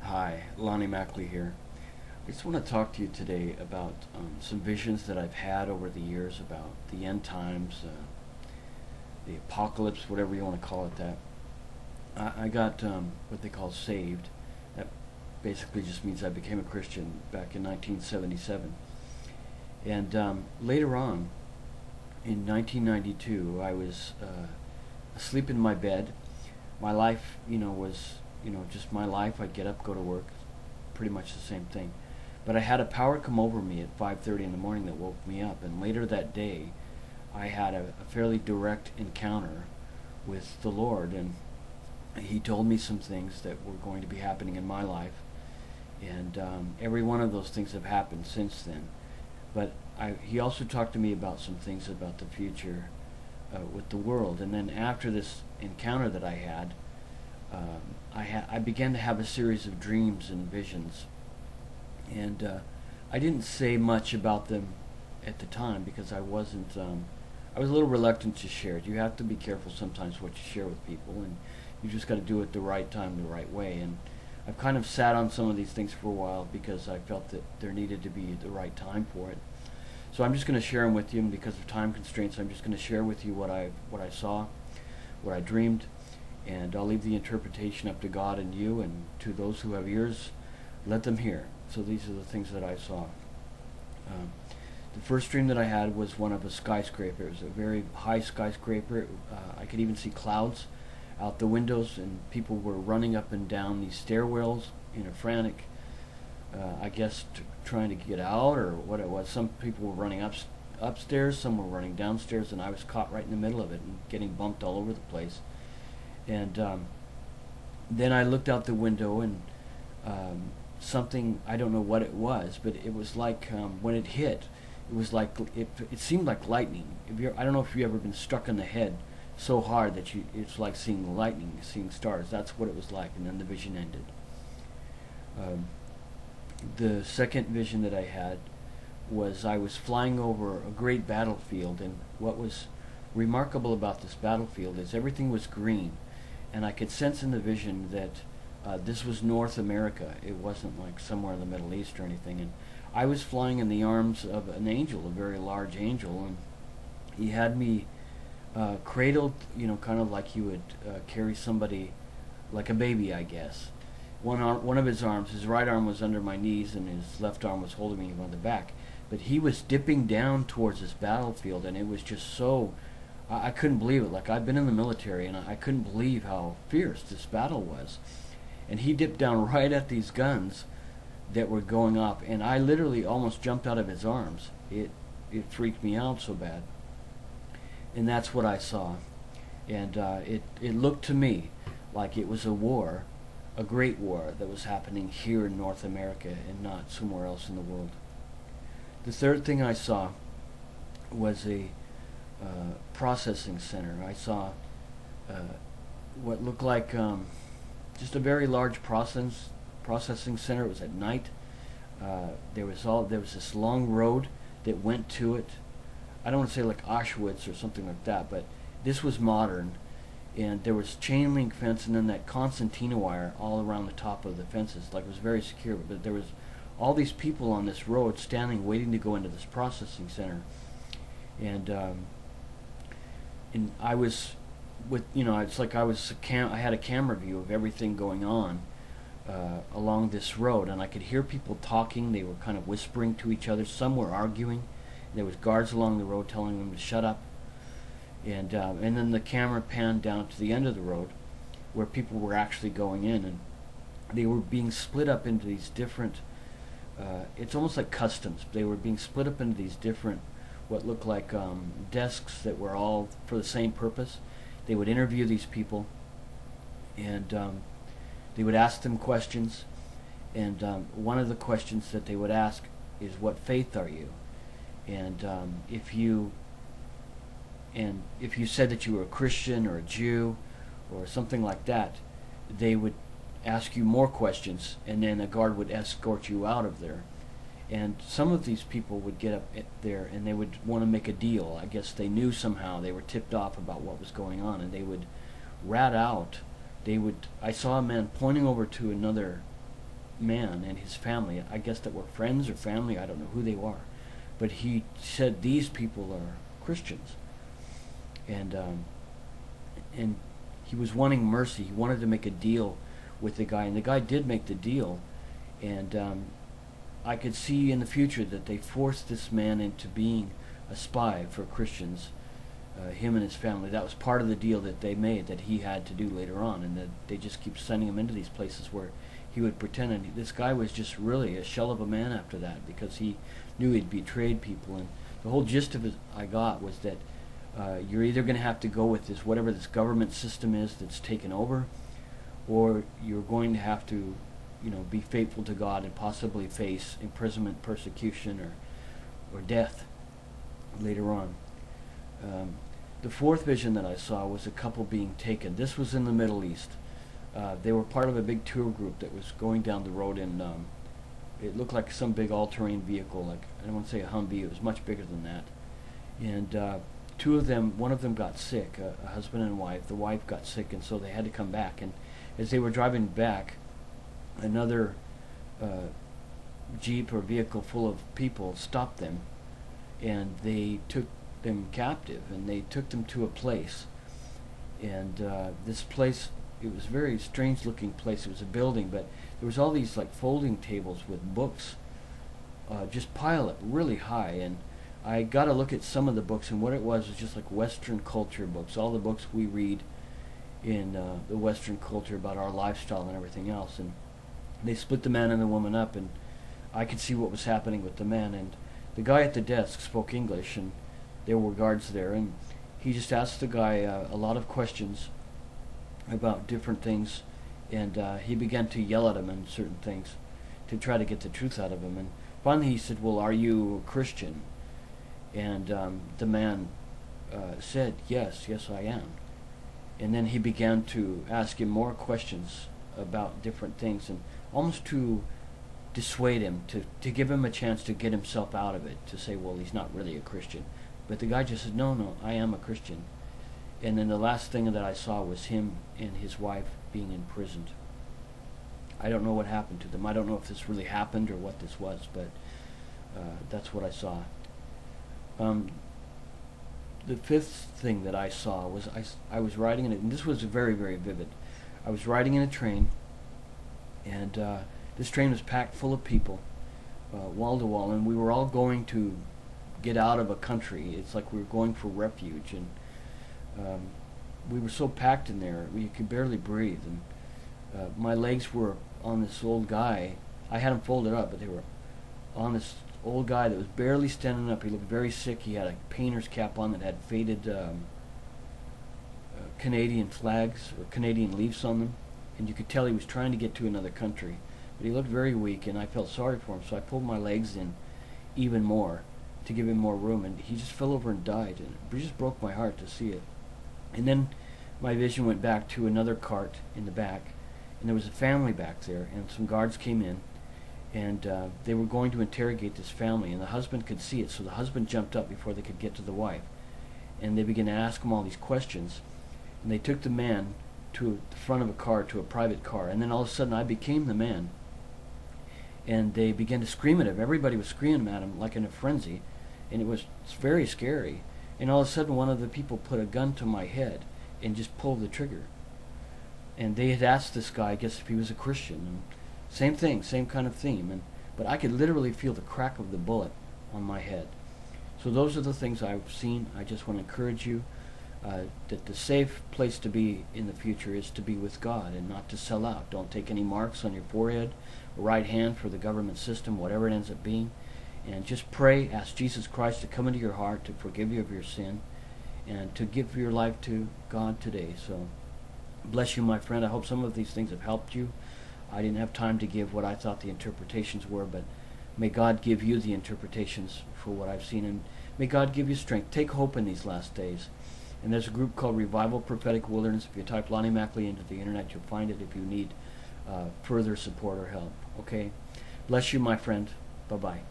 Hi, Lonnie Mackley here. I just want to talk to you today about some visions that I've had over the years about the end times, the apocalypse, whatever you want to call it. That I got what they call saved. That basically just means I became a Christian back in 1977. And later on, in 1992, I was asleep in my bed. My life, was just my life. I'd get up, go to work, pretty much the same thing. But I had a power come over me at 5:30 in the morning that woke me up. And later that day, I had a fairly direct encounter with the Lord, and He told me some things that were going to be happening in my life. And every one of those things have happened since then. But He also talked to me about some things about the future with the world. And then after this encounter that I had, I began to have a series of dreams and visions, and I didn't say much about them at the time because I wasn't. I was a little reluctant to share it. You have to be careful sometimes what you share with people, and you just got to do it the right time, the right way. And I've kind of sat on some of these things for a while because I felt that there needed to be the right time for it. So I'm just going to share them with you, and because of time constraints, I'm just going to share with you what I saw, what I dreamed, and I'll leave the interpretation up to God and you, and to those who have ears, let them hear. So these are the things that I saw. The first dream that I had was one of a skyscraper. It was a very high skyscraper. I could even see clouds out the windows, and people were running up and down these stairwells in a frantic, I guess, trying to get out, or what it was. Some people were running upstairs, some were running downstairs, and I was caught right in the middle of it and getting bumped all over the place. And then I looked out the window, and something, I don't know what it was, but it was like when it hit, it was like it seemed like lightning. I don't know if you've ever been struck in the head so hard that it's like seeing lightning, seeing stars. That's what it was like. And then the vision ended. The second vision that I had was I was flying over a great battlefield, and what was remarkable about this battlefield is everything was green, and I could sense in the vision that this was North America. It wasn't like somewhere in the Middle East or anything. And I was flying in the arms of an angel, a very large angel, and he had me cradled, kind of like you would carry somebody, like a baby, I guess. One of his arms, his right arm was under my knees, and his left arm was holding me on the back. But he was dipping down towards this battlefield, and it was just so, I couldn't believe it. Like, I've been in the military, and I couldn't believe how fierce this battle was. And he dipped down right at these guns that were going up, and I literally almost jumped out of his arms. It freaked me out so bad. And that's what I saw. And it looked to me like it was a war, a great war that was happening here in North America and not somewhere else in the world. The third thing I saw was a processing center. I saw what looked like just a very large processing center. It was at night. There was this long road that went to it. I don't want to say like Auschwitz or something like that, but this was modern, and there was chain link fence, and then that concertina wire all around the top of the fences. Like, it was very secure, but there was all these people on this road standing, waiting to go into this processing center. And I was with, it's like I had a camera view of everything going on along this road, and I could hear people talking. They were kind of whispering to each other. Some were arguing. There was guards along the road telling them to shut up. And then the camera panned down to the end of the road where people were actually going in, and they were being split up into these different, it's almost like customs. They were being split up into these different, what looked like desks that were all for the same purpose. They would interview these people, and they would ask them questions. And one of the questions that they would ask is, what faith are you? And if you said that you were a Christian or a Jew or something like that, they would ask you more questions, and then a guard would escort you out of there. And some of these people would get up there and they would want to make a deal. I guess they knew somehow, they were tipped off about what was going on, and they would rat out. I saw a man pointing over to another man and his family, I guess that were friends or family, I don't know who they are, but he said these people are Christians, and and he was wanting mercy. He wanted to make a deal with the guy, and the guy did make the deal, and I could see in the future that they forced this man into being a spy for Christians, him and his family. That was part of the deal that they made, that he had to do later on, and that they just keep sending him into these places where he would pretend. And this guy was just really a shell of a man after that, because he knew he'd betrayed people. And the whole gist of it I got was that you're either going to have to go with this, whatever this government system is that's taken over, or you're going to have to, be faithful to God and possibly face imprisonment, persecution, or death later on. The fourth vision that I saw was a couple being taken. This was in the Middle East. They were part of a big tour group that was going down the road in, it looked like some big all-terrain vehicle, like, I don't want to say a Humvee, it was much bigger than that. And two of them, one of them got sick, a husband and wife. The wife got sick, and so they had to come back. And as they were driving back, another Jeep or vehicle full of people stopped them, and they took them captive, and they took them to a place. And this place, it was a very strange looking place. It was a building, but there was all these like folding tables with books just piled up really high. And I got to look at some of the books, and what it was just like Western culture books, all the books we read in the Western culture about our lifestyle and everything else. And they split the man and the woman up, and I could see what was happening with the man. And the guy at the desk spoke English, and there were guards there, and he just asked the guy a lot of questions about different things, and he began to yell at him on certain things to try to get the truth out of him. And finally he said, "Well, are you a Christian?" And the man said, yes, I am. And then he began to ask him more questions about different things, and almost to dissuade him, to give him a chance to get himself out of it, to say, well, he's not really a Christian. But the guy just said, no, I am a Christian. And then the last thing that I saw was him and his wife being imprisoned. I don't know what happened to them. I don't know if this really happened or what this was, but that's what I saw. The fifth thing that I saw was I was riding in it, and this was very, very vivid. I was riding in a train, and this train was packed full of people, wall to wall, and we were all going to get out of a country. It's like we were going for refuge, and we were so packed in there, you could barely breathe. And my legs were on this old guy. I had them folded up, but they were on this old guy that was barely standing up. He looked very sick. He had a painter's cap on that had faded Canadian flags or Canadian leaves on them, and you could tell he was trying to get to another country. But he looked very weak, and I felt sorry for him, so I pulled my legs in even more to give him more room, and he just fell over and died, and it just broke my heart to see it. And then my vision went back to another cart in the back, and there was a family back there, and some guards came in, and they were going to interrogate this family, and the husband could see it, so the husband jumped up before they could get to the wife, and they began to ask him all these questions, and they took the man to the front of a car, to a private car, and then all of a sudden I became the man, and they began to scream at him. Everybody was screaming at him like in a frenzy, and it's very scary. And all of a sudden one of the people put a gun to my head and just pulled the trigger, and they had asked this guy, I guess, if he was a Christian, and same thing, same kind of theme, but I could literally feel the crack of the bullet on my head. So those are the things I've seen. I just want to encourage you that the safe place to be in the future is to be with God and not to sell out. Don't take any marks on your forehead or right hand for the government system, whatever it ends up being. And just pray, ask Jesus Christ to come into your heart, to forgive you of your sin, and to give your life to God today. So bless you, my friend. I hope some of these things have helped you. I didn't have time to give what I thought the interpretations were, but may God give you the interpretations for what I've seen, and may God give you strength. Take hope in these last days. And there's a group called Revival Prophetic Wilderness. If you type Lonnie Mackley into the internet, you'll find it if you need further support or help. Okay? Bless you, my friend. Bye-bye.